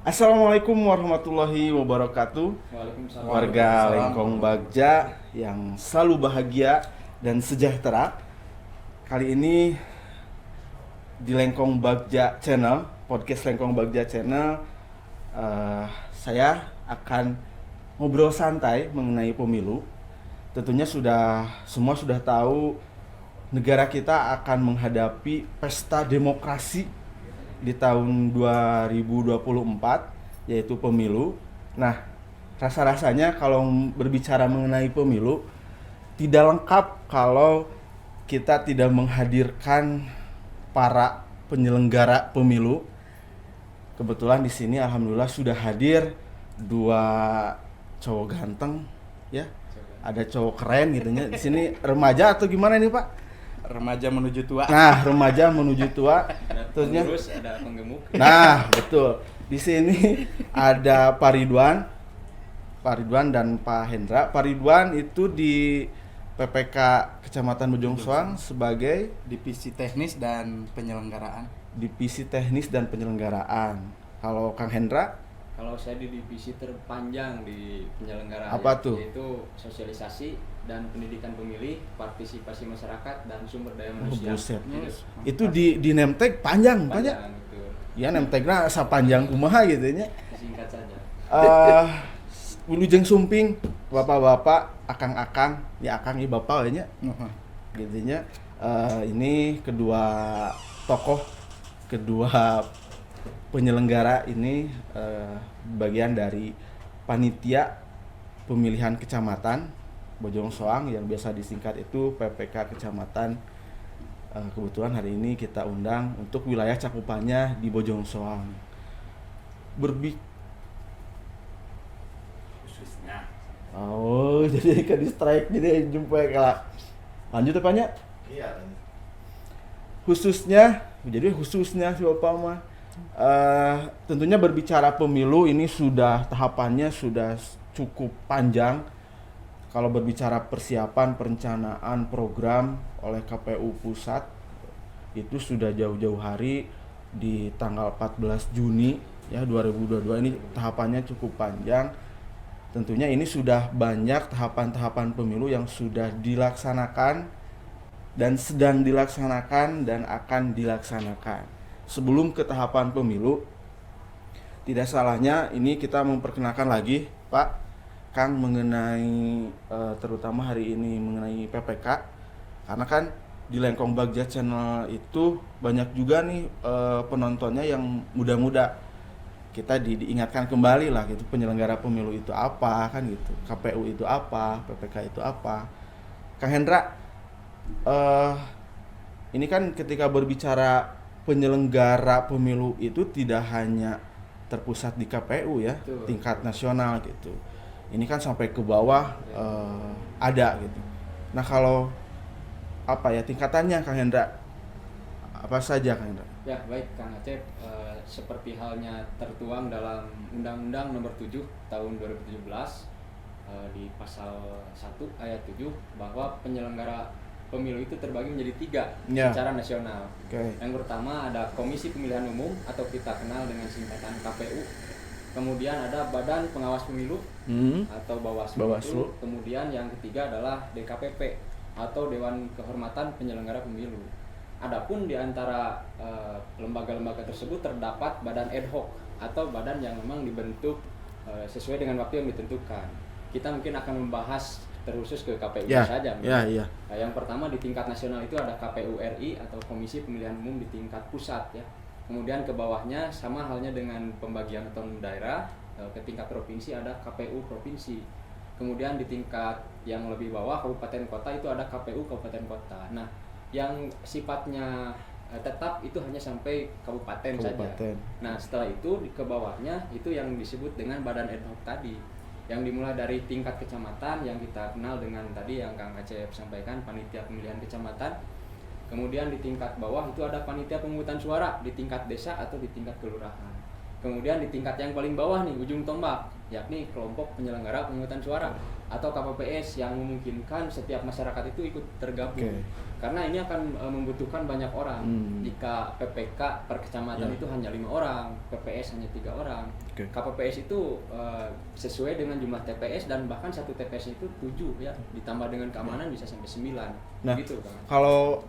Assalamualaikum warahmatullahi wabarakatuh. Waalaikumsalam. Warga Lengkong Bagja yang selalu bahagia dan sejahtera. Kali ini di Lengkong Bagja Channel, podcast Lengkong Bagja Channel, saya akan ngobrol santai mengenai pemilu. Tentunya semua sudah tahu negara kita akan menghadapi pesta demokrasi di tahun 2024, yaitu pemilu. Nah, rasa-rasanya kalau berbicara mengenai pemilu tidak lengkap kalau kita tidak menghadirkan para penyelenggara pemilu. Kebetulan di sini alhamdulillah sudah hadir dua cowok ganteng ya. Ada cowok keren gitu nya. Di sini remaja atau gimana nih, Pak? Remaja menuju tua. Nah, remaja menuju tua. Ada Terusnya, pengurus, ada penggemuk. nah, betul. Di sini ada Pak Ridwan dan Pak Hendra. Pak Ridwan itu di PPK Kecamatan Bojong Soang sebagai Divisi Teknis dan Penyelenggaraan. Divisi Teknis dan Penyelenggaraan. Kalau Kang Hendra, Kalau saya di divisi terpanjang di penyelenggaraan, Apa tuh? yaitu sosialisasi dan pendidikan pemilih, partisipasi masyarakat dan sumber daya manusia. buset. Yes. Itu di name tag panjang. Panjang betul. Ya name tagna sapanjang kumaha gitu nya. Singkat saja. Wilujeng sumping, bapak-bapak, akang-akang, ya akang ieu bapak we nya. Gitu nya. Ini kedua tokoh, kedua penyelenggara ini bagian dari panitia pemilihan kecamatan Bojong Soang yang biasa disingkat itu PPK Kecamatan. Kebetulan hari ini kita undang untuk wilayah cakupannya di Bojong Soang. Khususnya. Oh, jadi ke distract jadi jumpa kalah. Lanjut apa nya? Iya. Khususnya siapa mah? Tentunya berbicara pemilu ini tahapannya sudah cukup panjang. Kalau berbicara persiapan, perencanaan, program oleh KPU Pusat itu sudah jauh-jauh hari di tanggal 14 Juni ya 2022 ini tahapannya cukup panjang. Tentunya ini sudah banyak tahapan-tahapan pemilu yang sudah dilaksanakan dan sedang dilaksanakan dan akan dilaksanakan. Sebelum ke tahapan pemilu, tidak salahnya ini kita memperkenalkan lagi Pak Kang mengenai terutama hari ini mengenai PPK, karena kan di Lengkong Bagja Channel itu banyak juga nih penontonnya yang muda-muda. Kita diingatkan kembali lah gitu, penyelenggara pemilu itu apa kan gitu, KPU itu apa, PPK itu apa. Kang Hendra, ini kan ketika berbicara penyelenggara pemilu itu tidak hanya terpusat di KPU ya, Betul. tingkat nasional gitu. Ini kan sampai ke bawah ada gitu. Nah kalau apa ya tingkatannya Kang Hendra? Apa saja Kang Hendra? Ya baik Kang Acep, seperti halnya tertuang dalam Undang-Undang Nomor 7 Tahun 2017 di Pasal 1 Ayat 7 bahwa penyelenggara pemilu itu terbagi menjadi 3 Ya. secara nasional. Oke. Yang pertama ada Komisi Pemilihan Umum atau kita kenal dengan singkatan KPU. Kemudian ada Badan Pengawas Pemilu atau Bawaslu. Bawaslu. Kemudian yang ketiga adalah DKPP atau Dewan Kehormatan Penyelenggara Pemilu. Adapun di antara lembaga-lembaga tersebut terdapat badan ad hoc atau badan yang memang dibentuk sesuai dengan waktu yang ditentukan. Kita mungkin akan membahas terkhusus ke KPU saja. Ya. Nah, yang pertama di tingkat nasional itu ada KPU RI atau Komisi Pemilihan Umum di tingkat pusat ya. Kemudian ke bawahnya sama halnya dengan pembagian otonomi daerah, ke tingkat provinsi ada KPU provinsi. Kemudian di tingkat yang lebih bawah kabupaten kota itu ada KPU kabupaten kota. Nah, yang sifatnya tetap itu hanya sampai kabupaten saja. Nah, setelah itu ke bawahnya itu yang disebut dengan badan ad hoc tadi. Yang dimulai dari tingkat kecamatan yang kita kenal dengan tadi yang Kang Acep sampaikan, panitia pemilihan kecamatan. Kemudian di tingkat bawah itu ada panitia pemungutan suara di tingkat desa atau di tingkat kelurahan. Kemudian di tingkat yang paling bawah nih, ujung tombak, yakni kelompok penyelenggara pemungutan suara atau KPPS yang memungkinkan setiap masyarakat itu ikut tergabung. Oke. Karena ini akan membutuhkan banyak orang. Jika PPK per kecamatan itu hanya 5 orang, PPS hanya 3 orang. Oke. KPPS itu sesuai dengan jumlah TPS dan bahkan satu TPS itu 7 ya, ditambah dengan keamanan bisa sampai 9. Nah, gitu kan. kalau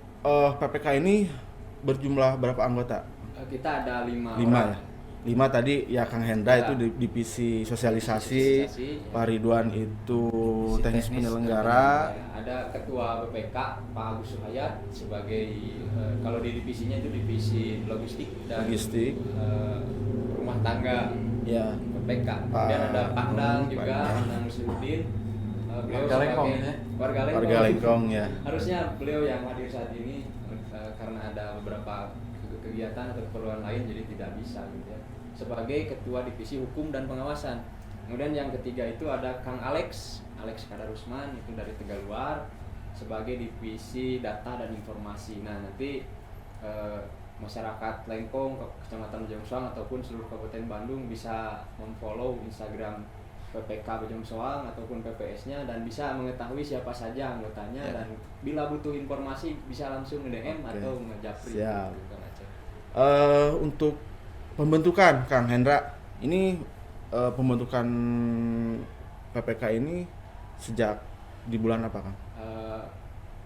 PPK ini berjumlah berapa anggota? Kita ada 5 5 orang. ya. 5 tadi ya Kang Hendra Ya. itu di divisi sosialisasi, Sosialisasi, ya. Pak Ridwan itu Divisi teknis teknis penyelenggara. Ya, ada ketua BPK Pak Agus Suhayat sebagai kalau di divisinya itu divisi logistik dan Logistik. rumah tangga Ya. BPK. Kemudian ada Pak Dang juga, Pak Nang Muslimuddin. Beliau Warga Lengkong, sebagai ya? Warga Lengkong ya. Harusnya beliau yang hadir saat ini karena ada beberapa kegiatan atau keperluan lain jadi tidak bisa gitu ya. Sebagai ketua divisi hukum dan pengawasan. Kemudian yang ketiga itu ada Kang Alex Kadarusman itu dari Tegaluar sebagai divisi data dan informasi. Nah, nanti masyarakat Lengkong, Kecamatan Bojongsoang ataupun seluruh Kabupaten Bandung bisa memfollow Instagram PPK Bojongsoang ataupun PPS-nya dan bisa mengetahui siapa saja anggotanya dan bila butuh informasi bisa langsung nge-DM atau nge-japri. Siap. Gitu, Kang Aceh. Untuk pembentukan Kang Hendra, ini pembentukan PPK ini sejak di bulan apa Kang?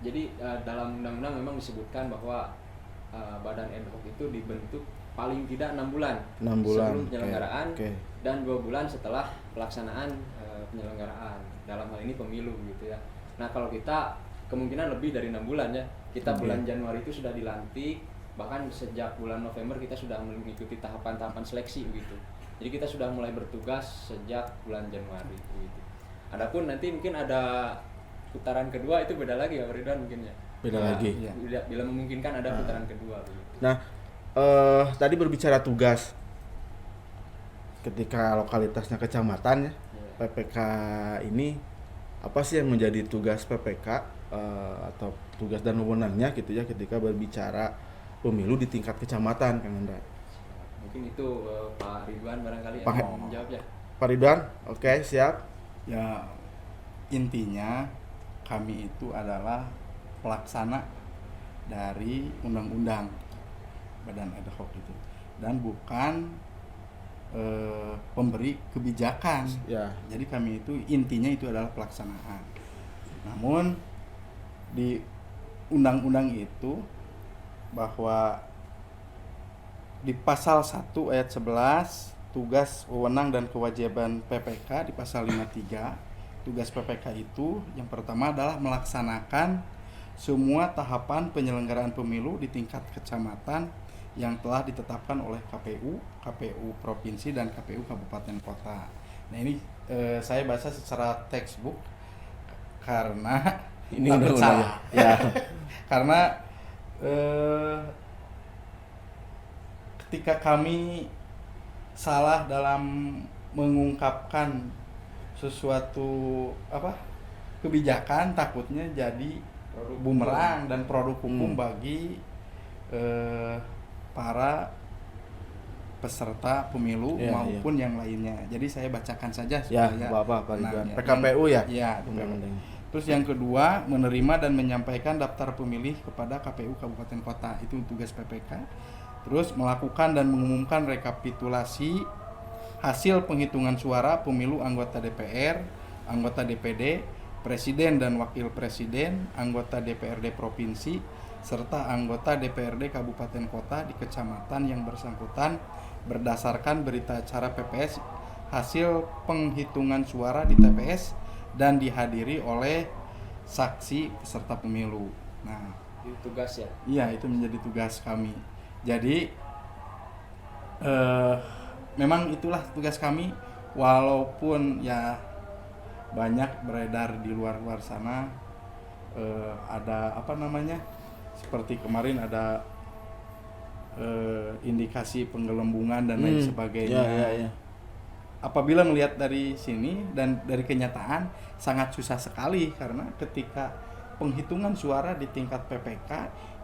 Jadi dalam undang-undang memang disebutkan bahwa badan ad hoc itu dibentuk paling tidak 6 bulan, 6 bulan sebelum penyelenggaraan Oke. dan 2 bulan setelah pelaksanaan penyelenggaraan, dalam hal ini pemilu gitu ya. Nah, kalau kita kemungkinan lebih dari 6 bulan ya. Kita bulan Januari itu sudah dilantik, bahkan sejak bulan November kita sudah mengikuti tahapan-tahapan seleksi begitu. Jadi kita sudah mulai bertugas sejak bulan Januari gitu. Adapun nanti mungkin ada putaran kedua itu beda lagi ya Pak Ridwan mungkin ya. Beda Nah, lagi. Bila memungkinkan ada putaran kedua begitu. Nah, tadi berbicara tugas ketika lokalitasnya kecamatan ya, PPK ini apa sih yang menjadi tugas PPK atau tugas dan wewenangnya gitu ya ketika berbicara pemilu di tingkat kecamatan Kang Hendra? Mungkin itu Pak Ridwan barangkali Pak- yang menjawab ya. Pak Ridwan, oke, siap. Ya, intinya kami itu adalah pelaksana dari undang-undang badan ad hoc itu dan bukan pemberi kebijakan. Ya. Jadi kami itu intinya itu adalah pelaksanaan. Namun di undang-undang itu bahwa di pasal 1 ayat 11 tugas, wewenang dan kewajiban PPK di pasal 53 tugas PPK itu yang pertama adalah melaksanakan semua tahapan penyelenggaraan pemilu di tingkat kecamatan yang telah ditetapkan oleh KPU Provinsi dan KPU Kabupaten Kota. Nah ini saya baca secara textbook karena Ini takut undang-undang salah. ya. Karena ketika kami salah dalam mengungkapkan sesuatu kebijakan takutnya jadi bumerang dan produk hukum bagi para peserta pemilu Ya, maupun yang lainnya. Jadi saya bacakan saja Ya, supaya apa Pak Ridwan? tenang, PKPU ya? Iya, Undang-undang. Terus yang kedua, menerima dan menyampaikan daftar pemilih kepada KPU Kabupaten Kota. Itu tugas PPK. Terus melakukan dan mengumumkan rekapitulasi hasil penghitungan suara pemilu anggota DPR, anggota DPD, presiden dan wakil presiden, anggota DPRD provinsi, serta anggota DPRD Kabupaten Kota di kecamatan yang bersangkutan berdasarkan berita acara PPS hasil penghitungan suara di TPS dan dihadiri oleh saksi peserta pemilu. Nah, Itu tugas ya. iya itu menjadi tugas kami. Jadi memang itulah tugas kami, walaupun ya banyak beredar di luar sana ada seperti kemarin ada indikasi penggelembungan dan lain sebagainya. Ya. Apabila melihat dari sini dan dari kenyataan sangat susah sekali karena ketika penghitungan suara di tingkat PPK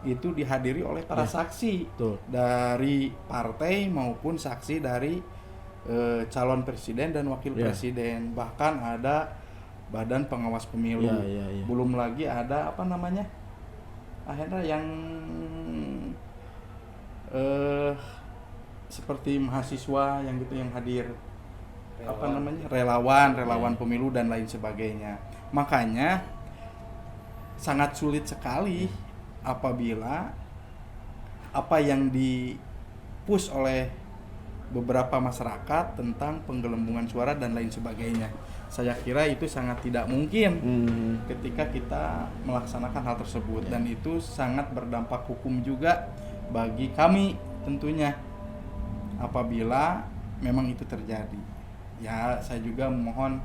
itu dihadiri oleh para saksi betul. dari partai maupun saksi dari calon presiden dan wakil Ya. presiden, bahkan ada badan pengawas pemilu. Ya. Belum lagi ada apa namanya, akhirnya yang seperti mahasiswa yang gitu yang hadir, apa namanya, relawan pemilu dan lain sebagainya. Makanya sangat sulit sekali apabila apa yang di-push oleh beberapa masyarakat tentang penggelembungan suara dan lain sebagainya. Saya kira itu sangat tidak mungkin ketika kita melaksanakan hal tersebut, dan itu sangat berdampak hukum juga bagi kami tentunya apabila memang itu terjadi. Ya, saya juga memohon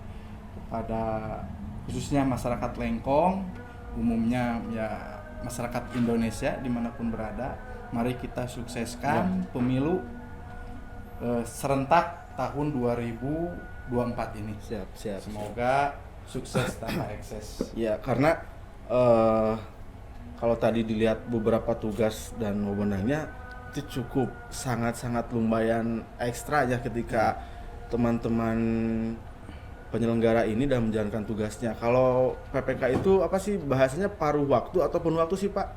kepada khususnya masyarakat Lengkong, umumnya ya masyarakat Indonesia dimanapun berada, mari kita sukseskan pemilu serentak tahun 2024 ini. Siap. Semoga sukses tanpa ekses. Ya, karena kalau tadi dilihat beberapa tugas dan wewenangnya itu cukup sangat-sangat lumayan ekstra aja ketika teman-teman penyelenggara ini dalam menjalankan tugasnya. Kalau PPK itu apa sih bahasanya, paruh waktu atau penuh waktu sih Pak?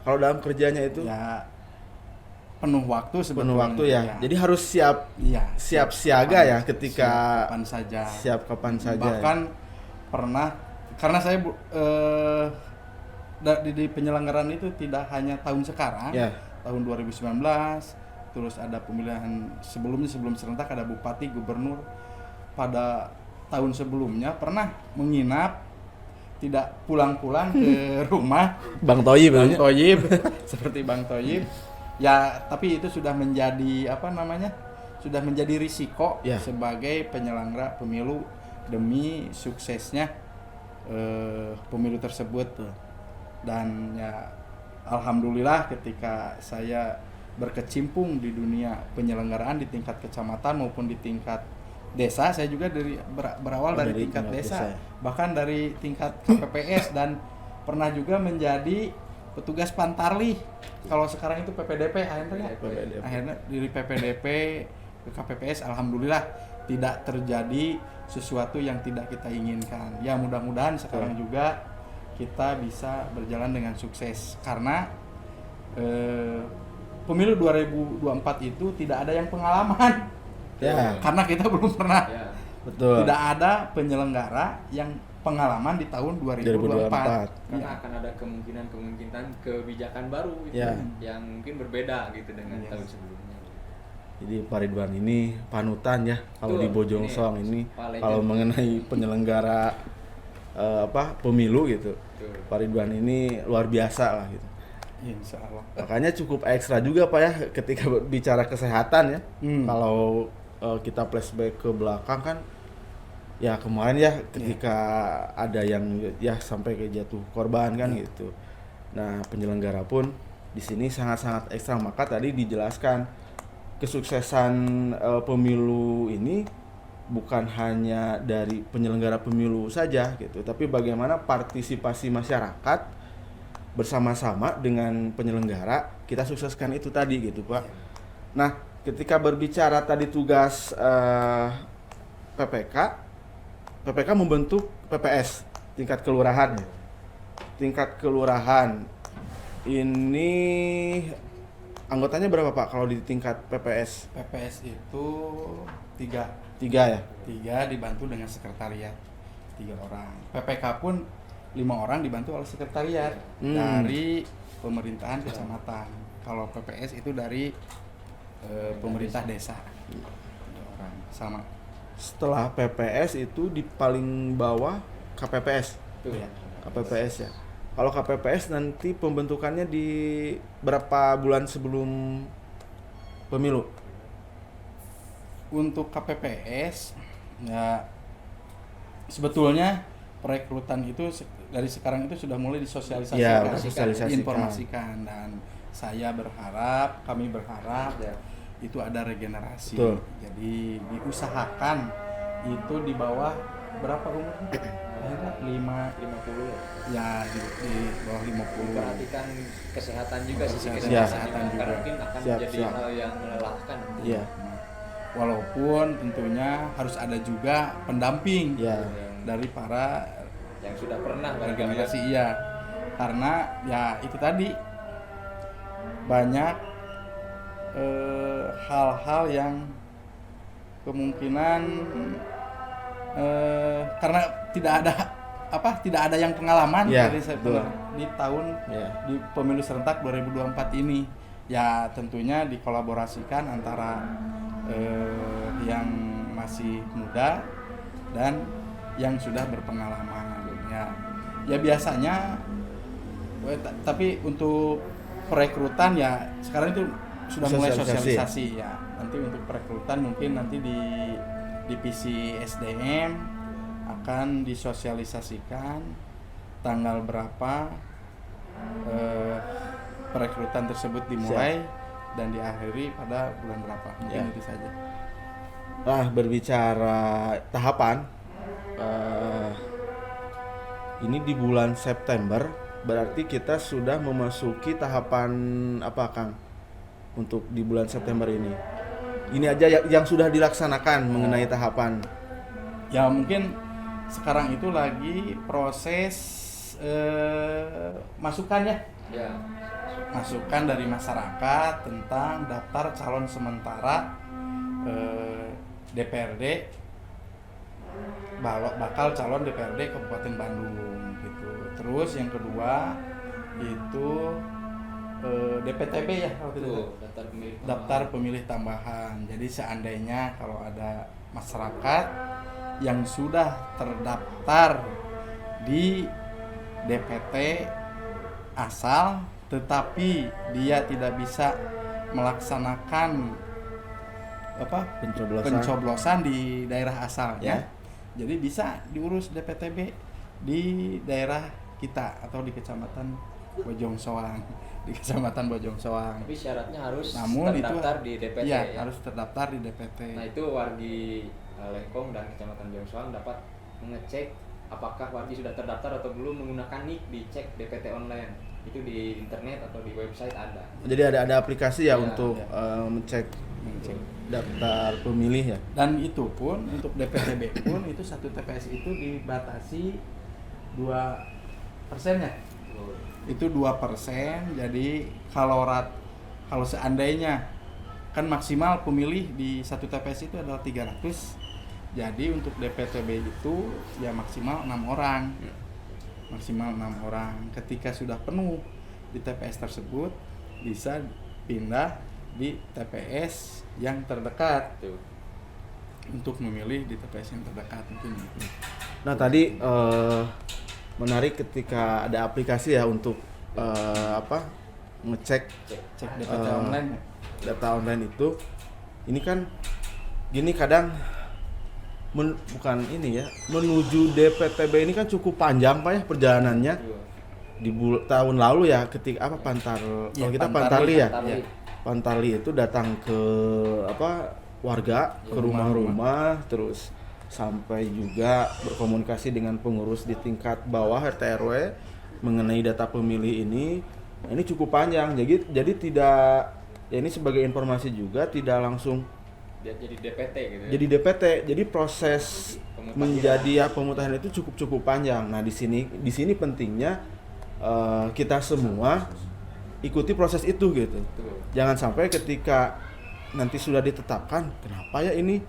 Kalau dalam kerjanya itu? Ya, penuh waktu sebetulnya. Penuh waktu ya. Jadi harus siap siaga ya ketika siap kapan saja. Bahkan pernah, karena saya di penyelenggaraan itu tidak hanya tahun sekarang, tahun 2019, terus ada pemilihan sebelum serentak ada bupati, gubernur. Pada tahun sebelumnya pernah menginap, tidak pulang-pulang ke rumah Bang Toyib seperti Bang Toyib. Ya, tapi itu sudah menjadi sudah menjadi risiko sebagai penyelenggara pemilu demi suksesnya pemilu tersebut. Dan ya alhamdulillah ketika saya berkecimpung di dunia penyelenggaraan di tingkat kecamatan maupun di tingkat desa, saya juga berawal dari tingkat desa, bahkan dari tingkat KPPS, dan pernah juga menjadi petugas Pantarlih. Kalau sekarang itu PPDP akhirnya dari PPDP ke KPPS, alhamdulillah tidak terjadi sesuatu yang tidak kita inginkan. Ya, mudah-mudahan sekarang juga kita bisa berjalan dengan sukses, karena pemilu 2024 itu tidak ada yang pengalaman. Karena kita belum pernah. Tidak ada penyelenggara yang pengalaman di tahun 2024. Karena akan ada kemungkinan kebijakan baru gitu, yang mungkin berbeda gitu dengan tahun sebelumnya. Jadi Pak Ridwan ini panutan ya kalau di Bojongsong ini kalau mengenai penyelenggara pemilu gitu. Pak Ridwan ini luar biasa lah gitu. Insya Allah. Makanya cukup ekstra juga Pak ya ketika bicara kesehatan ya. Kalau kita flashback ke belakang kan, ya kemarin ya ketika ada yang ya sampai ke jatuh korban kan gitu. Nah, penyelenggara pun di sini sangat-sangat ekstra. Maka tadi dijelaskan kesuksesan pemilu ini bukan hanya dari penyelenggara pemilu saja gitu, tapi bagaimana partisipasi masyarakat bersama-sama dengan penyelenggara kita sukseskan itu tadi gitu Pak. Nah, ketika berbicara tadi tugas PPK membentuk PPS tingkat kelurahan. Tingkat kelurahan ini anggotanya berapa Pak kalau di tingkat PPS? PPS itu 3 ya? 3 dibantu dengan sekretariat 3 orang. PPK pun 5 orang dibantu oleh sekretariat dari pemerintahan kecamatan. Kalau PPS itu dari pemerintah desa. 3 orang sama. Setelah PPS itu di paling bawah KPPS. Ya. KPPS ya. Kalau KPPS nanti pembentukannya di berapa bulan sebelum pemilu? Untuk KPPS ya sebetulnya perekrutan itu dari sekarang itu sudah mulai disosialisasikan, informasikan, dan kami berharap itu ada regenerasi. Betul. Jadi diusahakan itu di bawah berapa umurnya? 50 ya, di bawah 50. Perhatikan kesehatan juga, sisi kesehatan juga. juga. Karena mungkin akan menjadi hal yang melelahkan. Iya. walaupun tentunya harus ada juga pendamping Ya. dari para yang sudah pernah barangkali ya. organisasi, iya, karena ya itu tadi banyak hal-hal yang kemungkinan karena tidak ada yang pengalaman Ya, dari saya betul. di tahun Ya. di pemilu serentak 2024 ini, ya tentunya dikolaborasikan antara yang masih muda dan yang sudah berpengalaman, ya biasanya tapi untuk perekrutan ya sekarang itu sudah mulai sosialisasi ya. Nanti untuk perekrutan mungkin nanti di divisi SDM akan disosialisasikan tanggal berapa perekrutan tersebut dimulai dan diakhiri pada bulan berapa, mungkin Ya. itu saja. Nah, berbicara tahapan, ini di bulan September, berarti kita sudah memasuki tahapan apa, Kang? Untuk di bulan September ini. Ini aja yang sudah dilaksanakan mengenai tahapan. Ya mungkin sekarang itu lagi proses masukan ya, Ya. masukan dari masyarakat tentang daftar calon sementara DPRD, bakal calon DPRD Kabupaten Bandung gitu. Terus yang kedua itu DPTB ya waktu itu, Tuh, daftar pemilih tambahan. daftar pemilih tambahan. Jadi seandainya kalau ada masyarakat yang sudah terdaftar di DPT asal tetapi dia tidak bisa melaksanakan pencoblosan di daerah asalnya, jadi bisa diurus DPTB di daerah kita atau di Kecamatan Bojong Soang, di Kecamatan Bojong Soang. Tapi syaratnya harus Namun itu terdaftar di DPT iya, ya. harus terdaftar di DPT. Nah, itu wargi Lengkong dan Kecamatan Jongsoang dapat mengecek apakah wargi sudah terdaftar atau belum menggunakan NIK, dicek DPT online. Itu di internet atau di website ada. Jadi ada aplikasi ya Ya, untuk ya. mengecek daftar pemilih ya. Dan itu pun untuk DPTB pun itu satu TPS itu dibatasi 2% ya. Itu 2%. Jadi kalau seandainya kan maksimal pemilih di satu TPS itu adalah 300. Jadi untuk DPTB itu ya maksimal 6 orang. Maksimal 6 orang. Ketika sudah penuh di TPS tersebut bisa pindah di TPS yang terdekat Tuh. untuk memilih di TPS yang terdekat mungkin. Nah, tadi menarik ketika ada aplikasi ya untuk ngecek Cek DPT online. data online itu. Ini kan gini kadang bukan ini ya, menuju DPTB ini kan cukup panjang Pak ya perjalanannya. Tuh. Di tahun lalu ya ketika Pantarli, kalau kita Pantarli ya. Pantarli. Pantarli itu datang ke warga, ke rumah-rumah, terus sampai juga berkomunikasi dengan pengurus di tingkat bawah RT RW mengenai data pemilih ini. Ini cukup panjang. Jadi tidak, ya ini sebagai informasi juga, tidak langsung Dia jadi DPT gitu ya. jadi DPT. Jadi proses Pemutahiran. menjadi pemutahiran itu cukup panjang. Nah, di sini pentingnya kita semua ikuti proses itu gitu. Tuh. Jangan sampai ketika nanti sudah ditetapkan, kenapa ya ini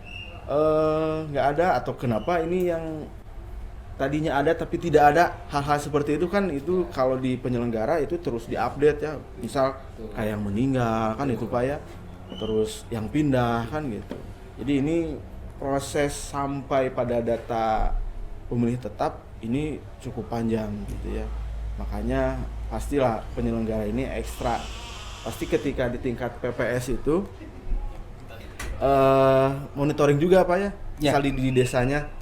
nggak ada, atau kenapa ini yang tadinya ada tapi tidak ada, hal-hal seperti itu kan, itu kalau di penyelenggara itu terus diupdate ya, misal kayak yang meninggal kan itu Pak ya, terus yang pindah kan gitu. Jadi ini proses sampai pada data pemilih tetap ini cukup panjang gitu ya. Makanya pastilah penyelenggara ini ekstra, pasti ketika di tingkat PPS itu monitoring juga Pak ya, misal di desanya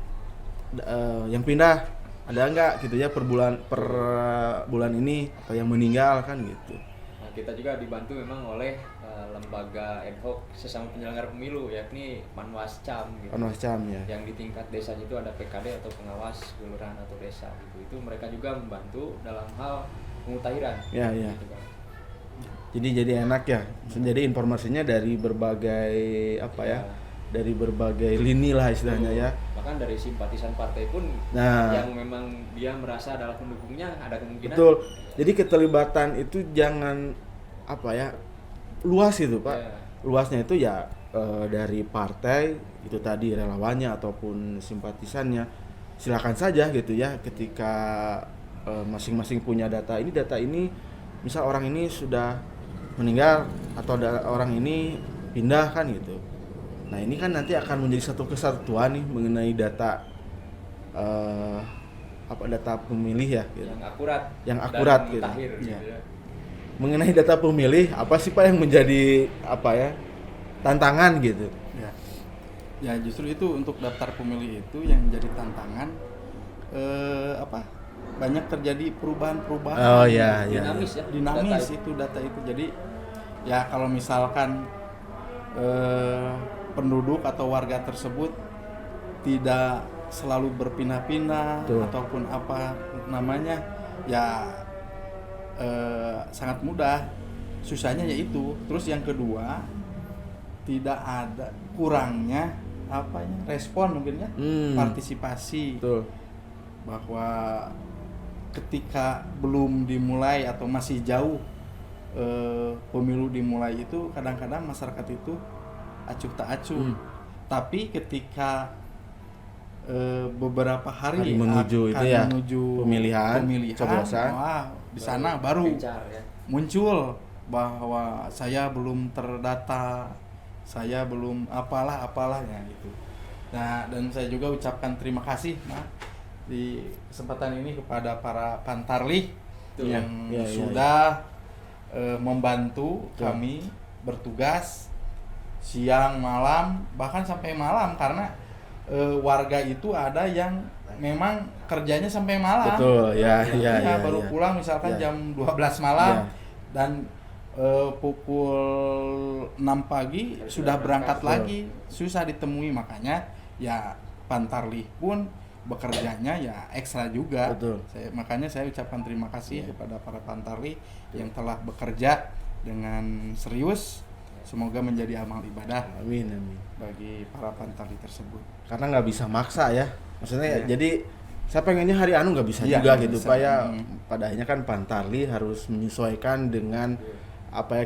yang pindah ada nggak gitu ya per bulan ini, atau yang meninggal kan gitu. Nah, kita juga dibantu memang oleh lembaga ad hoc sesama penyelenggara pemilu, yakni Panwascam gitu. Panwascam ya. Yang di tingkat desanya itu ada PKD atau pengawas kelurahan atau desa gitu. Itu mereka juga membantu dalam hal pemutahiran. Ya, ya. Gitu, Bang. Jadi enak ya. Jadi informasinya dari berbagai dari berbagai lini lah istilahnya ya. Bahkan dari simpatisan partai pun Nah. yang memang dia merasa adalah pendukungnya ada kemungkinan. Betul. Jadi keterlibatan itu jangan apa ya, luas itu Pak. Ya. Luasnya itu ya dari partai itu tadi relawannya ataupun simpatisannya, silakan saja gitu ya. Ketika masing-masing punya data ini, misal orang ini sudah meninggal atau orang ini pindah kan gitu. Nah ini kan nanti akan menjadi satu kesatuan nih mengenai data data pemilih ya gitu. Yang akurat dan gitu. mutakhir Iya. gitu ya. Mengenai data pemilih, apa sih Pak yang menjadi tantangan gitu? Ya justru itu untuk daftar pemilih itu yang menjadi tantangan, banyak terjadi perubahan-perubahan. Oh iya, Dinamis ya. Dinamis data itu data itu. Jadi ya kalau misalkan penduduk atau warga tersebut tidak selalu berpindah-pindah Betul. ataupun apa namanya, ya sangat mudah. Susahnya yaitu. Terus yang kedua, tidak ada kurangnya respon mungkin ya, partisipasi. Betul. Bahwa ketika belum dimulai atau masih jauh pemilu dimulai itu, kadang-kadang masyarakat itu acuh tak acuh. Tapi ketika beberapa hari menuju akan itu ya, menuju pemilihan, coblosan. di sana baru gencar ya. muncul bahwa saya belum terdata, saya belum apalah ya gitu. Nah, dan saya juga ucapkan terima kasih di kesempatan ini kepada para Pantarlih yang sudah membantu kami bertugas siang malam bahkan sampai malam, karena warga itu ada yang memang kerjanya sampai malam. Betul, ya, baru pulang misalkan jam 12 malam dan pukul 6 pagi sudah berangkat lagi, susah ditemui. Makanya ya Pantarlih pun bekerjanya ya ekstra juga. Betul. Makanya saya ucapkan terima kasih kepada para Pantarlih yang telah bekerja dengan serius. Semoga menjadi amal ibadah. Amin. Bagi para Pantarlih tersebut. Karena nggak bisa maksa ya. Maksudnya jadi saya pengennya hari anu nggak bisa juga gitu bisa. Pak ya. Pada akhirnya kan Pantarlih harus menyesuaikan dengan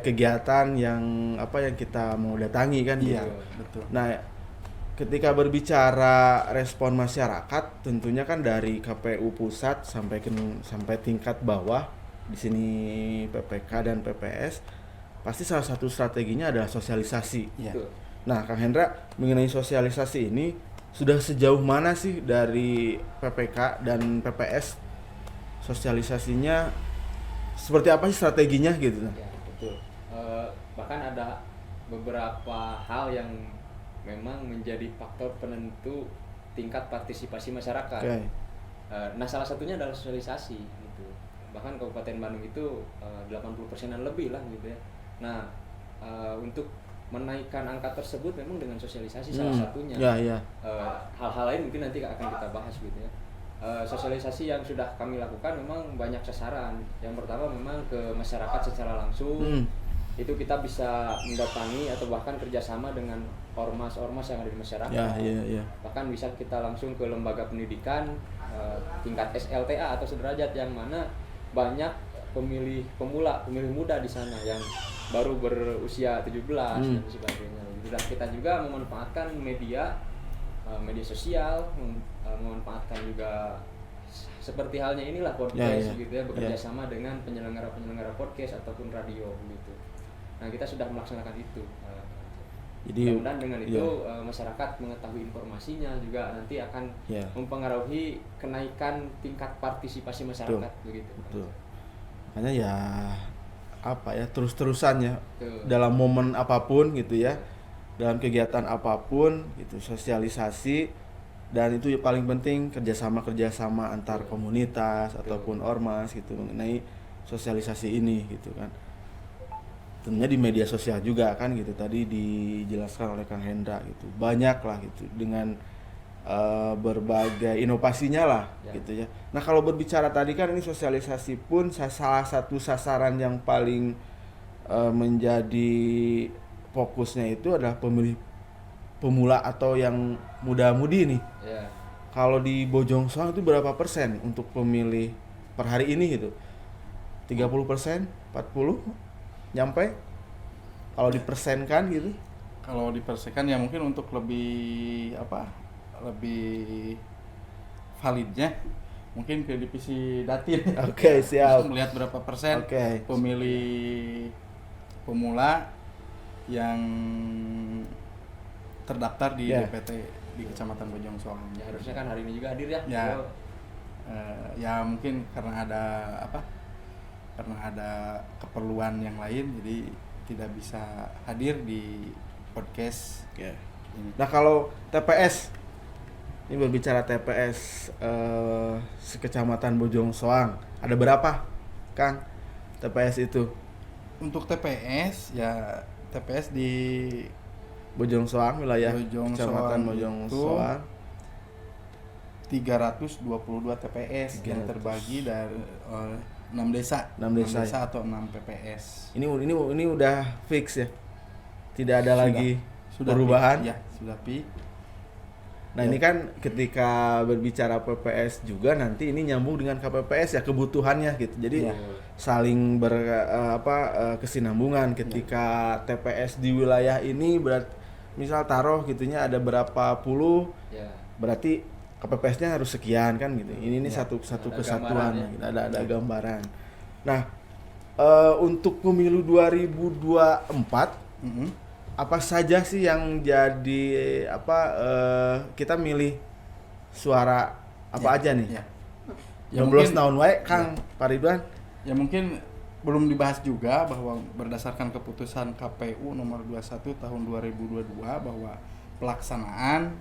kegiatan yang kita mau datangi kan Iya, gitu. betul. Nah, ketika berbicara respon masyarakat, tentunya kan dari KPU pusat sampai tingkat bawah, di sini PPK dan PPS, pasti salah satu strateginya adalah sosialisasi. Iya. Nah, Kang Hendra, mengenai sosialisasi ini sudah sejauh mana sih dari PPK dan PPS sosialisasinya, seperti apa sih strateginya gitu? Ya, betul. Bahkan ada beberapa hal yang memang menjadi faktor penentu tingkat partisipasi masyarakat. Okay. Nah, salah satunya adalah sosialisasi gitu. Bahkan Kabupaten Bandung itu 80%-an lebih lah gitu ya. Nah, untuk menaikkan angka tersebut memang dengan sosialisasi salah satunya. Hal-hal lain mungkin nanti akan kita bahas gitu ya. Sosialisasi yang sudah kami lakukan memang banyak sasaran. Yang pertama memang ke masyarakat secara langsung. Itu kita bisa mendatangi atau bahkan kerjasama dengan ormas-ormas yang ada di masyarakat. Bahkan bisa kita langsung ke lembaga pendidikan tingkat SLTA atau sederajat, yang mana banyak pemilih muda di sana yang baru berusia 17 dan sebagainya. Dan kita juga memanfaatkan media sosial, memanfaatkan juga seperti halnya inilah podcast gitu ya, bekerja sama dengan penyelenggara podcast ataupun radio gitu. Nah, kita sudah melaksanakan itu. Jadi mudah-mudahan dengan itu masyarakat mengetahui informasinya juga nanti akan mempengaruhi kenaikan tingkat partisipasi masyarakat begitu. Betul. Makanya terus-terusan ya dalam momen apapun gitu ya, dalam kegiatan apapun gitu, sosialisasi, dan itu paling penting kerjasama antar komunitas ataupun ormas gitu mengenai sosialisasi ini gitu kan. Tentunya di media sosial juga kan gitu, tadi dijelaskan oleh Kang Hendra gitu, banyak lah gitu dengan berbagai inovasinya lah gitu ya. Nah, kalau berbicara tadi kan ini sosialisasi pun salah satu sasaran yang paling menjadi fokusnya itu adalah pemilih pemula atau yang muda-mudi nih. Ya. Kalau di Bojong Soang itu berapa persen untuk pemilih per hari ini gitu? 30%, 40 nyampe? Kalau dipersenkan gitu? Kalau dipersekan ya mungkin untuk lebih lebih validnya mungkin ke divisi Datin. Oke, siap. Terus melihat berapa persen Oke. pemilih pemula yang terdaftar di Ya. DPT di Kecamatan Bojong Soang. Ya harusnya kan hari ini juga hadir ya. Ya. Beliau. Ya mungkin karena ada keperluan yang lain jadi tidak bisa hadir di podcast Ya. ini. Nah kalau TPS, ini berbicara TPS sekecamatan Bojong Soang, ada berapa, Kang? TPS itu Untuk TPS ya TPS di Bojong Soang, wilayah Bojong kecamatan Soang Bojong itu Soang. 322 TPS yang 300. terbagi dari 6 desa. 6 desa, atau 6 PPS. Ini udah fix ya, tidak ada Sudah. lagi Sudah perubahan. Pi. Ya, sudah Pi. Nah ini kan ketika berbicara PPS juga nanti ini nyambung dengan KPPS ya kebutuhannya gitu. Jadi Ya. saling kesinambungan ketika TPS di wilayah ini misal taruh gitunya ada berapa puluh, Ya. berarti KPPS-nya harus sekian kan gitu. Ini Ya. satu Ada kesatuan gambaran ya. gitu. Ada gambaran. Nah, untuk pemilu 2024 Mm-mm. apa saja sih yang jadi kita milih suara apa Ya, aja nih? Ya. Yang belum tahun wae Kang Pak Ridwan. Ya mungkin belum dibahas juga bahwa berdasarkan keputusan KPU nomor 21 tahun 2022 bahwa pelaksanaan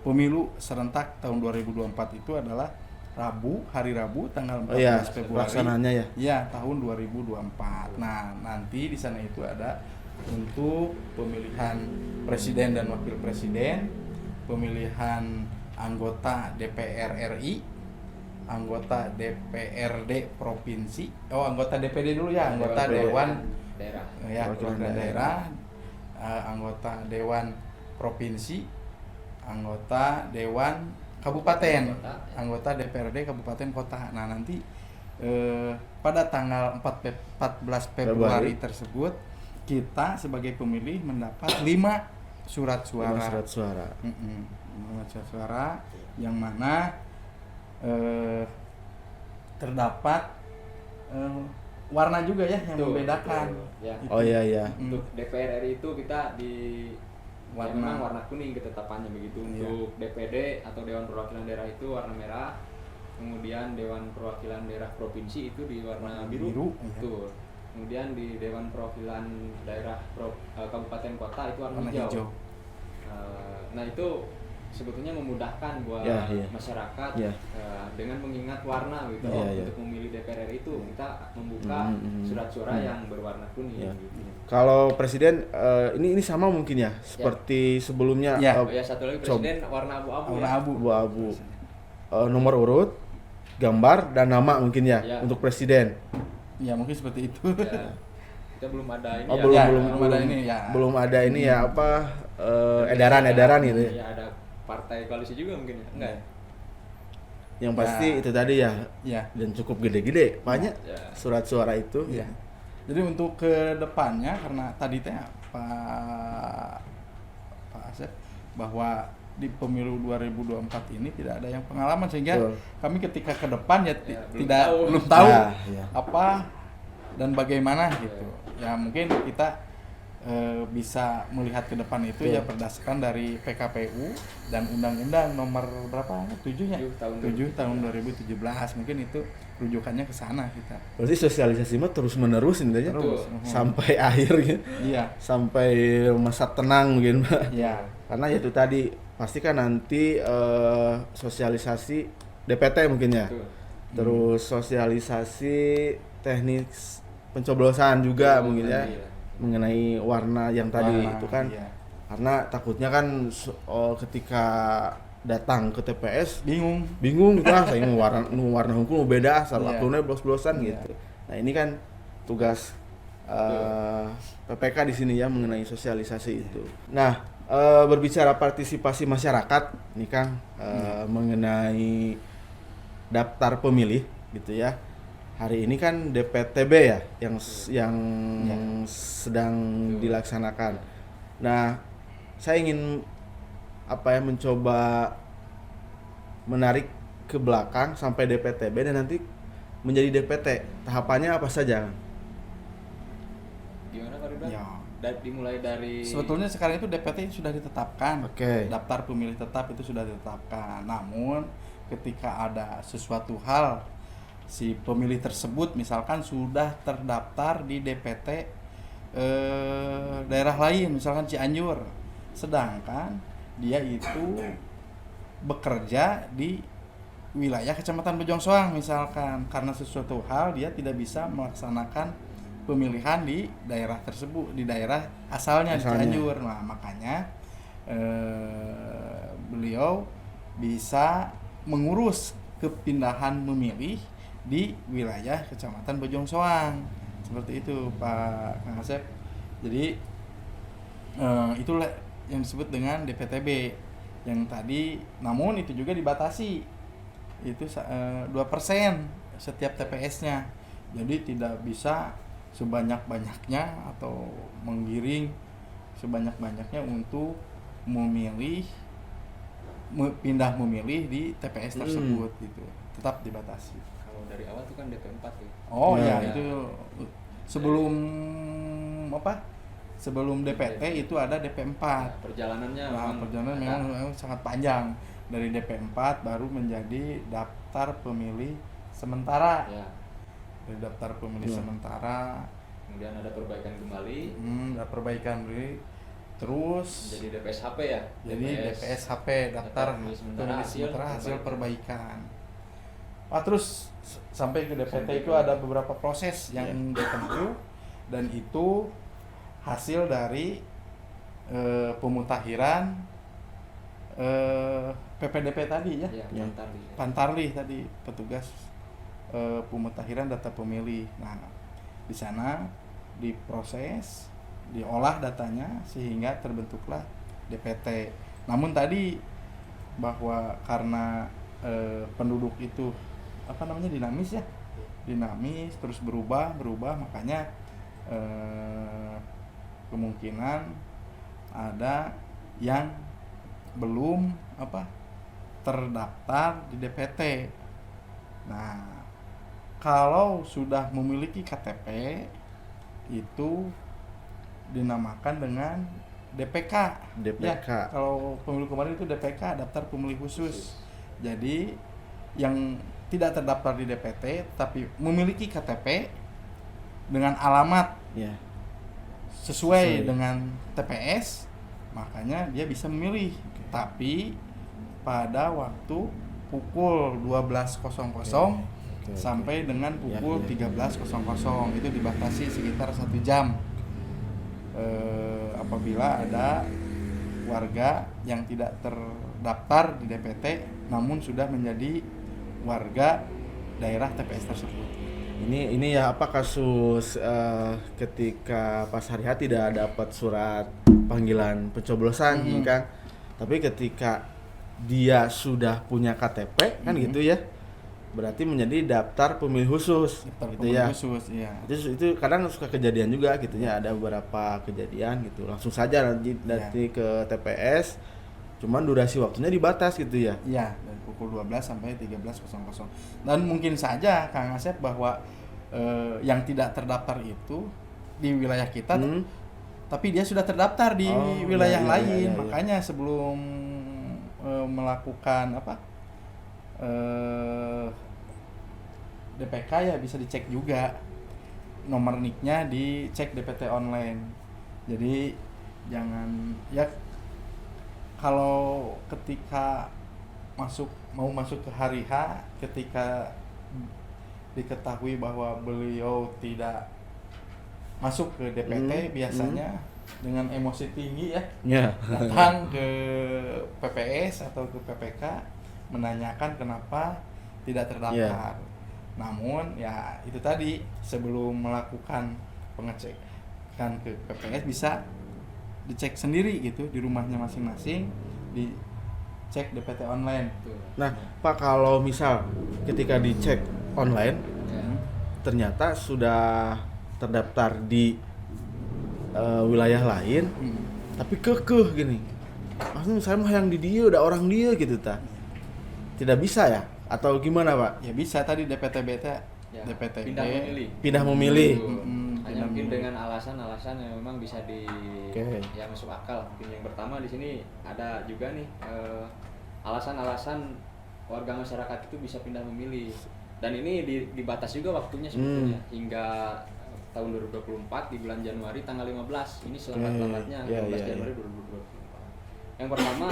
pemilu serentak tahun 2024 itu adalah hari Rabu tanggal 14 Oh iya, Februari. pelaksanaannya ya. Ya, tahun 2024. Nah, nanti di sana itu ada untuk pemilihan presiden dan wakil presiden, pemilihan anggota DPR RI, anggota DPRD provinsi, anggota DPD dulu ya, anggota Dewan Daerah. ya, Perwakilan perwakilan daerah. daerah, anggota Dewan provinsi, anggota Dewan kabupaten, Kota, ya. anggota DPRD kabupaten kota. Nah, nanti pada tanggal 14 Februari tersebut kita sebagai pemilih mendapat 5 surat suara. 5 surat suara. 5 surat suara yang mana terdapat warna juga ya yang Tuh, membedakan. betul. Ya. Itu. Oh iya iya. Untuk DPR RI itu kita di Warna. memang warna kuning ketetapannya begitu. Iya. Untuk DPD atau Dewan Perwakilan Daerah itu warna merah. Kemudian Dewan Perwakilan Daerah Provinsi itu di warna biru. Iya. Betul. Kemudian di Dewan Perwakilan Daerah Kabupaten Kota itu warna hijau. Nah itu sebetulnya memudahkan buat Ya, iya. masyarakat Ya. dengan mengingat warna gitu. Ya, ya. Untuk memilih DPR RI itu kita membuka surat suara yang berwarna kuning. Ya. Gitu. Kalau presiden ini sama mungkin ya seperti sebelumnya Ya. Oh ya, satu lagi presiden warna abu-abu Warna ya. abu. abu-abu. Nomor urut, gambar dan nama mungkin ya, Ya. untuk presiden. Ya, mungkin seperti itu. Ya. Kita belum ada ini Oh ya. belum Ya, belum belum ada ini, ya. belum ada ini ya edaran-edaran gitu ya. Ya ada partai koalisi juga mungkin ya. Enggak ya? Yang pasti Ya. itu tadi ya, Ya. dan cukup gede-gede banyak Ya. surat suara itu. Iya. Jadi untuk ke depannya karena tadi teh Pak Asep bahwa di pemilu 2024 ini tidak ada yang pengalaman sehingga Betul. kami ketika ke depan ya, Ya, belum tahu Ya, ya. apa dan bagaimana gitu. Ya mungkin kita bisa melihat ke depan itu Betul. ya berdasarkan dari PKPU dan Undang-Undang nomor berapa? 7 ya? 7 tahun 2017. Mungkin itu rujukannya ke sana kita. Berarti sosialisasi mah terus menerus intinya Terus. sampai akhirnya, Iya. sampai masa tenang mungkin Mbak. Iya. Karena ya itu tadi pasti kan nanti sosialisasi DPT mungkin ya. Betul. Terus sosialisasi teknik pencoblosan juga mungkin ya, Iya. mengenai warna yang tadi Warna, itu kan. iya. Karena takutnya kan ketika datang ke TPS Bingung. bingung gitu saya mau warna hukum mau beda asal Iya. akunnya blos-blosan Iya. gitu. Nah, ini kan tugas PPK di sini ya mengenai sosialisasi itu. Nah, berbicara partisipasi masyarakat nih Kang, mengenai daftar pemilih gitu ya. Hari ini kan DPTB ya yang sedang dilaksanakan. Nah, saya ingin mencoba menarik ke belakang sampai DPTB dan nanti menjadi DPT. Tahapannya apa saja? Gimana Pak Ridwan? Ya. Dimulai dari Sebetulnya sekarang itu DPT sudah ditetapkan. Oke. Daftar pemilih tetap itu sudah ditetapkan. Namun ketika ada sesuatu hal si pemilih tersebut misalkan sudah terdaftar di DPT daerah lain, misalkan Cianjur, sedangkan dia itu bekerja di wilayah Kecamatan Bojongsoang misalkan, karena sesuatu hal dia tidak bisa melaksanakan pemilihan di daerah tersebut, di daerah asalnya. Di Cianjur. Nah, makanya beliau bisa mengurus kepindahan memilih di wilayah Kecamatan Bojongsoang. Seperti itu Pak Kang Asep. Jadi itulah yang disebut dengan DPTB yang tadi, namun itu juga dibatasi. Itu 2% setiap TPS-nya. Jadi tidak bisa sebanyak-banyaknya atau menggiring sebanyak-banyaknya untuk pindah memilih di TPS tersebut gitu. Tetap dibatasi. kalau dari awal itu kan DP4 ya. Oh Ya. ya, itu sebelum sebelum DPT itu ada DP4. Perjalanannya Nah, perjalanan memang sangat panjang. Dari DP4 baru menjadi daftar pemilih sementara. ya. Dari daftar pemilih sementara, Kemudian ada perbaikan kembali ada perbaikan diri, terus jadi DPSHP ya. jadi DPSHP, daftar pemilih pemilih sementara hasil perbaikan. perbaikan. Terus sampai ke DPT itu ada beberapa proses yang ditempuh, dan itu hasil dari pemutakhiran PPDP tadi ya. Ya, Pantarlih tadi, petugas pemutakhiran data pemilih. Nah, di sana diproses, diolah datanya sehingga terbentuklah DPT. Namun tadi bahwa karena penduduk itu dinamis ya, dinamis terus berubah, makanya kemungkinan ada yang belum terdaftar di DPT. Nah, kalau sudah memiliki KTP itu dinamakan dengan DPK. DPK. Ya, kalau pemilu kemarin itu DPK, daftar pemilih khusus. Jadi yang tidak terdaftar di DPT tapi memiliki KTP dengan alamat sesuai dengan TPS, makanya dia bisa memilih. Tapi pada waktu pukul 12.00 sampai dengan pukul 13.00 itu dibatasi sekitar 1 jam. Apabila ada warga yang tidak terdaftar di DPT namun sudah menjadi warga daerah TPS tersebut. Ini ya kasus ketika Pak Syariah tidak dapat surat panggilan pencoblosan kan, tapi ketika dia sudah punya KTP kan gitu ya, berarti menjadi daftar pemilih khusus Khusus, iya. Itu kadang suka kejadian juga gitu ya, ada beberapa kejadian gitu langsung saja nanti ke TPS, cuman durasi waktunya dibatas gitu ya. Iya, dari pukul 12 sampai 13.00. Dan mungkin saja Kang Asep bahwa yang tidak terdaftar itu di wilayah kita tapi dia sudah terdaftar di wilayah lain. Makanya sebelum melakukan DPK ya bisa dicek juga nomor NIK-nya, dicek DPT online. Jadi jangan ya, kalau ketika mau masuk ke hari H, ketika diketahui bahwa beliau tidak masuk ke DPT, biasanya dengan emosi tinggi ya datang ke PPS atau ke PPK menanyakan kenapa tidak terdaftar. Namun ya itu tadi, sebelum melakukan pengecekan ke PPS bisa dicek sendiri gitu di rumahnya masing-masing, dicek DPT online. Betul. Nah, Pak, kalau misal ketika dicek online Ya. ternyata sudah terdaftar di wilayah lain, tapi kekeh gini. Maksudnya saya mah yang di dia, udah orang dia gitu ta. Tidak bisa ya? Atau gimana, Pak? Ya bisa tadi DPT-BT, Ya, DPT pindah memilih. Pindah memilih. Betul. Hanya pindah mungkin memilih. dengan alasan-alasan yang memang bisa Oke. ya masuk akal. Mungkin yang pertama di sini ada juga nih alasan-alasan warga masyarakat itu bisa pindah memilih. Dan ini dibatas juga waktunya sebetulnya hingga tahun 2024 di bulan Januari tanggal 15. Ini selambat-lambatnya Ya, 15 ya, ya. Januari 2024. Yang pertama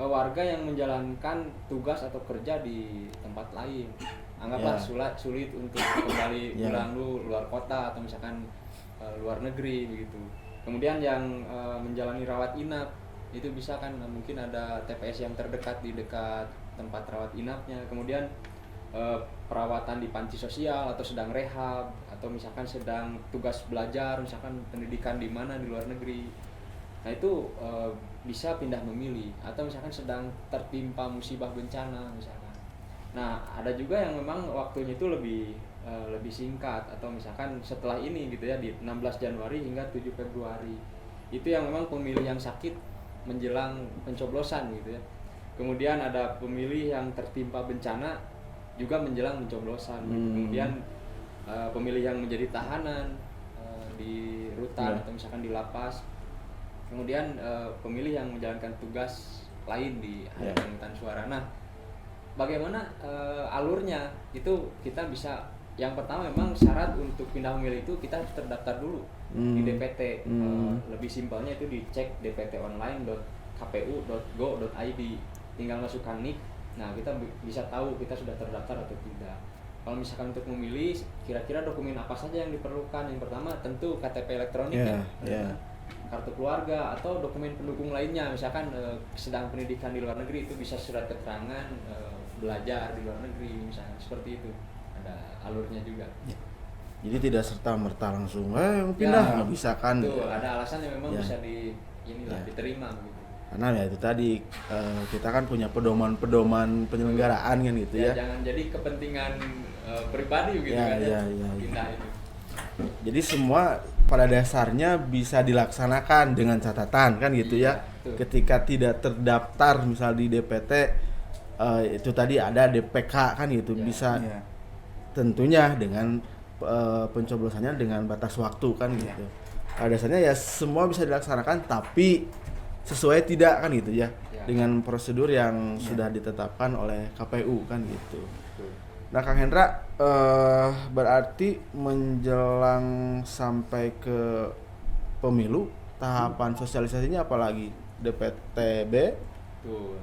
warga yang menjalankan tugas atau kerja di tempat lain. Anggaplah Ya. sulit untuk kembali Ya. pulang luar kota atau misalkan luar negeri begitu. Kemudian yang menjalani rawat inap itu bisa kan mungkin ada TPS yang terdekat di dekat tempat rawat inapnya. Kemudian perawatan di panti sosial atau sedang rehab atau misalkan sedang tugas belajar, misalkan pendidikan di mana di luar negeri. Nah itu bisa pindah memilih atau misalkan sedang tertimpa musibah bencana misalkan. Nah ada juga yang memang waktunya itu lebih singkat atau misalkan setelah ini gitu ya di 16 Januari hingga 7 Februari. Itu yang memang pemilih yang sakit menjelang pencoblosan gitu ya. Kemudian ada pemilih yang tertimpa bencana juga menjelang pencoblosan. Kemudian pemilih yang menjadi tahanan di rutan atau misalkan di lapas. Kemudian pemilih yang menjalankan tugas lain di hari pemungutan suara. Nah, bagaimana alurnya itu kita bisa, yang pertama memang syarat untuk pindah memilih itu kita harus terdaftar dulu di DPT. Lebih simpelnya itu dicek dptonline.kpu.go.id, tinggal masukkan NIK. Nah kita bisa tahu kita sudah terdaftar atau tidak. Kalau misalkan untuk memilih, kira-kira dokumen apa saja yang diperlukan? Yang pertama tentu KTP elektronik kartu keluarga atau dokumen pendukung lainnya. Misalkan sedang pendidikan di luar negeri itu bisa surat keterangan belajar di luar negeri misalnya, seperti itu. Ada alurnya juga. Jadi tidak serta merta langsung pindah, nggak bisa kan? Tuh ada alasan yang memang bisa diterima gitu. Karena ya itu tadi kita kan punya pedoman penyelenggaraan kan gitu ya. Jangan jadi kepentingan pribadi gitu kan pindah ini. Jadi semua pada dasarnya bisa dilaksanakan dengan catatan kan gitu ya. Betul. Ketika tidak terdaftar misal di DPT itu tadi ada DPK kan gitu, bisa tentunya dengan pencoblosannya dengan batas waktu kan gitu. Pada dasarnya ya semua bisa dilaksanakan tapi sesuai tidak kan gitu ya, dengan prosedur yang sudah ditetapkan oleh KPU kan gitu. Nah Kang Hendra, berarti menjelang sampai ke pemilu tahapan sosialisasinya apalagi DPTB? Tuh,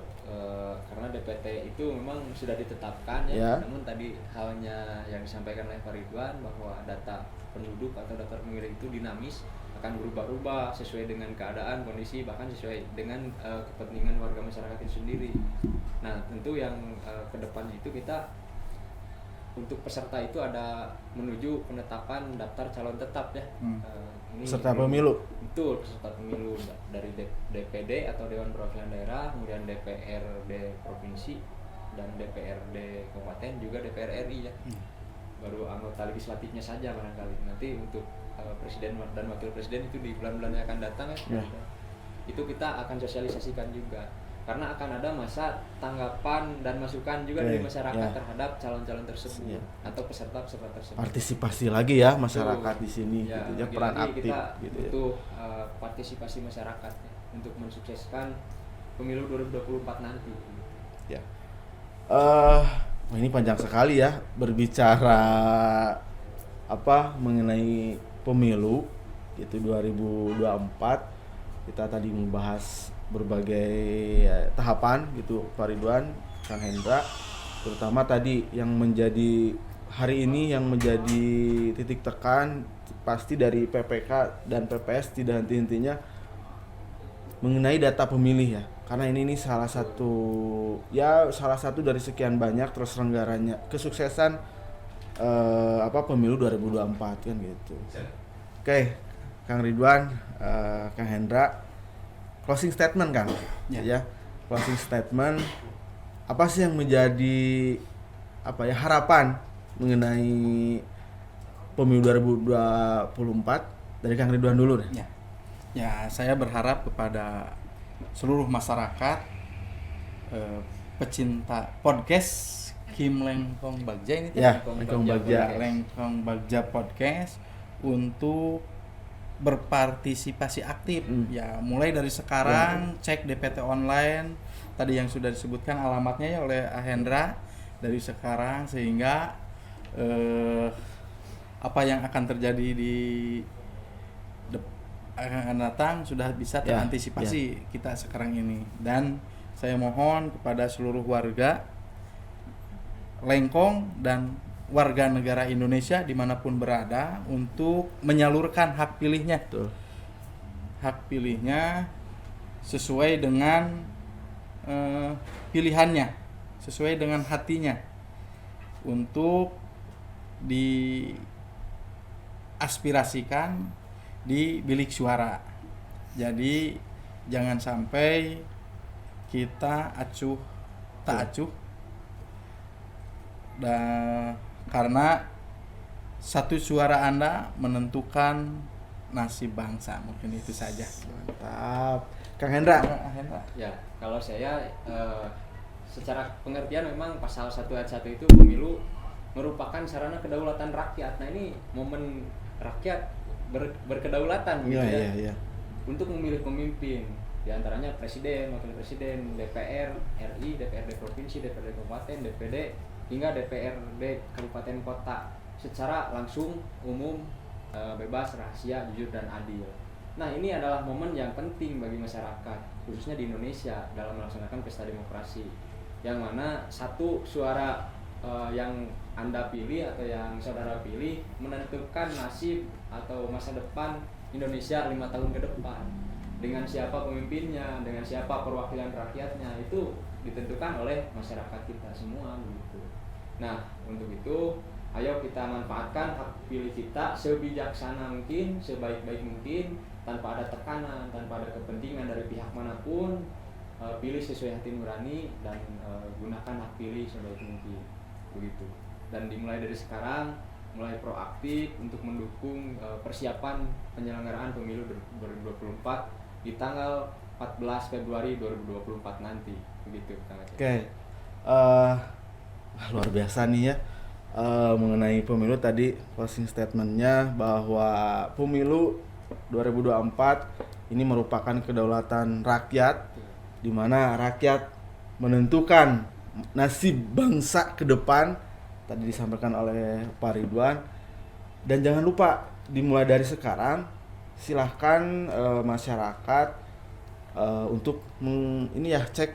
karena DPT itu memang sudah ditetapkan ya. Namun tadi halnya yang disampaikan oleh Pak Ridwan bahwa data penduduk atau daftar pemilih itu dinamis, akan berubah-ubah sesuai dengan keadaan, kondisi, bahkan sesuai dengan kepentingan warga masyarakat itu sendiri. Nah tentu yang ke depan itu kita untuk peserta itu ada menuju penetapan daftar calon tetap ya. Ini Peserta pemilu? Betul, peserta pemilu dari DPD atau Dewan Perwakilan Daerah, kemudian DPRD Provinsi dan DPRD Kabupaten, juga DPR RI ya. Baru anggota legislatifnya saja barangkali. Nanti untuk presiden dan wakil presiden itu di bulan-bulan yang akan datang ya. Itu kita akan sosialisasikan juga. Karena akan ada masa tanggapan dan masukan juga dari masyarakat terhadap calon-calon tersebut atau peserta-peserta tersebut. Partisipasi lagi ya masyarakat di sini ya, gitu ya, peran aktif kita gitu ya. butuh partisipasi masyarakat ya, untuk mensukseskan pemilu 2024 nanti. Ya. Ini panjang sekali ya berbicara mengenai pemilu itu 2024. Kita tadi membahas berbagai tahapan gitu Pak Ridwan, Kang Hendra, terutama tadi yang menjadi hari ini yang menjadi titik tekan pasti dari PPK dan PPS tidak henti-hentinya mengenai data pemilih ya. Karena ini salah satu dari sekian banyak terselenggaranya kesuksesan pemilu 2024 kan gitu. Oke, Kang Ridwan, Kang Hendra, closing statement Kang, ya, closing statement. Apa sih yang menjadi harapan mengenai pemilu 2024 dari Kang Ridwan dulu deh? Ya, saya berharap kepada seluruh masyarakat pecinta podcast Kim Lengkong Bagja ini Ya, Lengkong Bagja. Lengkong Bagja Podcast untuk berpartisipasi aktif. Ya, mulai dari sekarang cek DPT online tadi yang sudah disebutkan alamatnya ya oleh Hendra, dari sekarang sehingga apa yang akan terjadi di akan datang sudah bisa terantisipasi kita sekarang ini. Dan saya mohon kepada seluruh warga Lengkong dan warga negara Indonesia dimanapun berada untuk menyalurkan hak pilihnya. Betul. Hak pilihnya sesuai dengan pilihannya, sesuai dengan hatinya, untuk diaspirasikan di bilik suara. Jadi jangan sampai kita acuh tak acuh, dan karena satu suara Anda menentukan nasib bangsa. Mungkin itu saja. Mantap. Kang Hendra. Ya, kalau saya secara pengertian memang pasal 1 ayat 1 itu pemilu merupakan sarana kedaulatan rakyat. Nah, ini momen rakyat berkedaulatan gitu ya. Untuk memilih pemimpin, di antaranya presiden, wakil presiden, DPR RI, DPRD provinsi, DPRD kabupaten, DPD hingga DPRD kabupaten kota secara langsung, umum, bebas, rahasia, jujur dan adil. Nah, ini adalah momen yang penting bagi masyarakat, khususnya di Indonesia dalam melaksanakan pesta demokrasi, yang mana satu suara yang Anda pilih atau yang saudara pilih menentukan nasib atau masa depan Indonesia 5 tahun ke depan. Dengan siapa pemimpinnya, dengan siapa perwakilan rakyatnya, itu ditentukan oleh masyarakat kita semua begitu. Nah, untuk itu ayo kita manfaatkan hak pilih kita sebijaksana mungkin, sebaik-baik mungkin, tanpa ada tekanan, tanpa ada kepentingan dari pihak manapun. Pilih sesuai hati nurani dan gunakan hak pilih sebaik mungkin begitu. Dan dimulai dari sekarang, mulai proaktif untuk mendukung persiapan penyelenggaraan pemilu 2024 di tanggal 14 Februari 2024 nanti begitu. Oke. Luar biasa nih ya. Mengenai pemilu tadi closing statementnya bahwa pemilu 2024 ini merupakan kedaulatan rakyat, di mana rakyat menentukan nasib bangsa ke depan, tadi disampaikan oleh Pak Ridwan. Dan jangan lupa dimulai dari sekarang, silahkan masyarakat untuk cek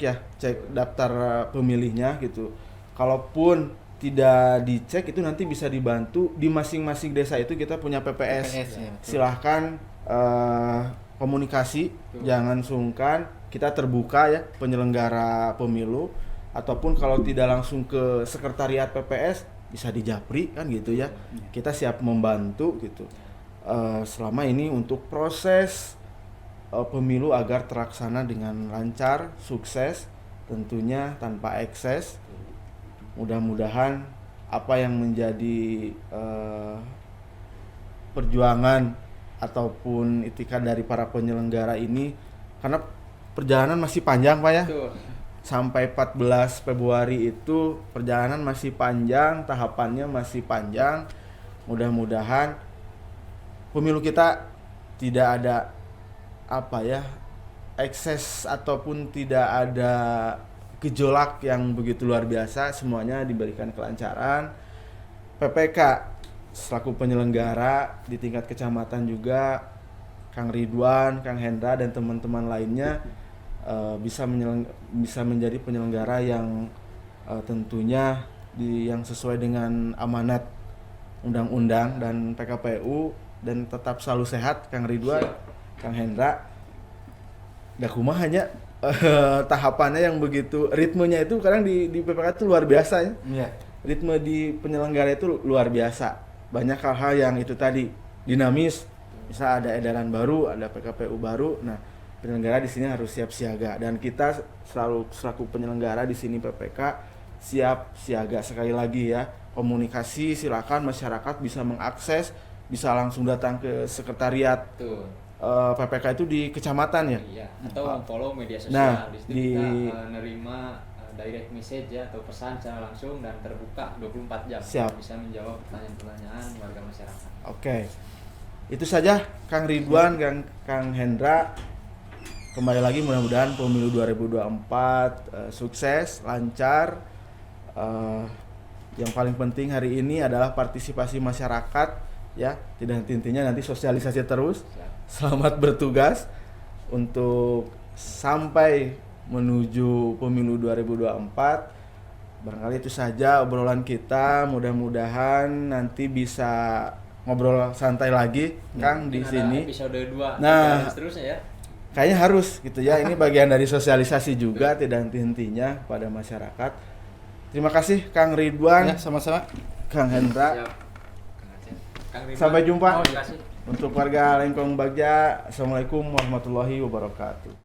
daftar pemilihnya gitu. Kalaupun tidak dicek, itu nanti bisa dibantu di masing-masing desa itu kita punya PPS. Silahkan komunikasi, jangan sungkan, kita terbuka ya penyelenggara pemilu, ataupun kalau tidak langsung ke sekretariat PPS bisa di Japri kan gitu ya. Kita siap membantu gitu. Selama ini untuk proses pemilu agar terlaksana dengan lancar, sukses, tentunya tanpa ekses. Mudah-mudahan apa yang menjadi perjuangan ataupun itikad dari para penyelenggara ini, karena perjalanan masih panjang Pak ya. Betul. Sampai 14 Februari itu perjalanan masih panjang, tahapannya masih panjang. Mudah-mudahan pemilu kita tidak ada ekses ataupun tidak ada gejolak yang begitu luar biasa, semuanya diberikan kelancaran. PPK selaku penyelenggara di tingkat kecamatan juga, Kang Ridwan, Kang Hendra dan teman-teman lainnya bisa menjadi penyelenggara yang tentunya yang sesuai dengan amanat undang-undang dan PKPU, dan tetap selalu sehat Kang Ridwan, Kang Hendra. Dakumah hanya tahapannya yang begitu, ritmenya itu kadang di PPK itu luar biasa ya. Iya. Ritme di penyelenggara itu luar biasa. Banyak hal-hal yang itu tadi dinamis, Misal ada edaran baru, ada PKPU baru. Nah, penyelenggara di sini harus siap siaga dan kita selalu selaku penyelenggara di sini PPK siap siaga. Sekali lagi ya, komunikasi silakan masyarakat bisa mengakses, bisa langsung datang ke sekretariat Tuh. PPK itu di kecamatan ya. Iya, atau follow media sosial. Nah, Di situ di- kita nerima direct message ya atau pesan secara langsung dan terbuka 24 jam. Siap. Bisa menjawab pertanyaan-pertanyaan warga masyarakat. Oke. Itu saja Kang Ridwan, Kang Hendra. Kembali lagi mudah-mudahan pemilu 2024 sukses, lancar. Yang paling penting hari ini adalah partisipasi masyarakat ya. Tidak henti-hentinya nanti sosialisasi terus. Siap. Selamat bertugas untuk sampai menuju pemilu 2024. Barangkali itu saja obrolan kita. Mudah-mudahan nanti bisa ngobrol santai lagi, Kang, di Mungkin sini. ada episode 2 Nah. dan seterusnya ya. Kayaknya harus gitu ya. Ini bagian dari sosialisasi juga, tidak henti-hentinya pada masyarakat. Terima kasih Kang Ridwan, Ya, sama-sama. Kang Hendra. Siap. Kang Ridwan. Sampai jumpa. Terima kasih. Untuk warga Lengkong Bagja, Assalamualaikum warahmatullahi wabarakatuh.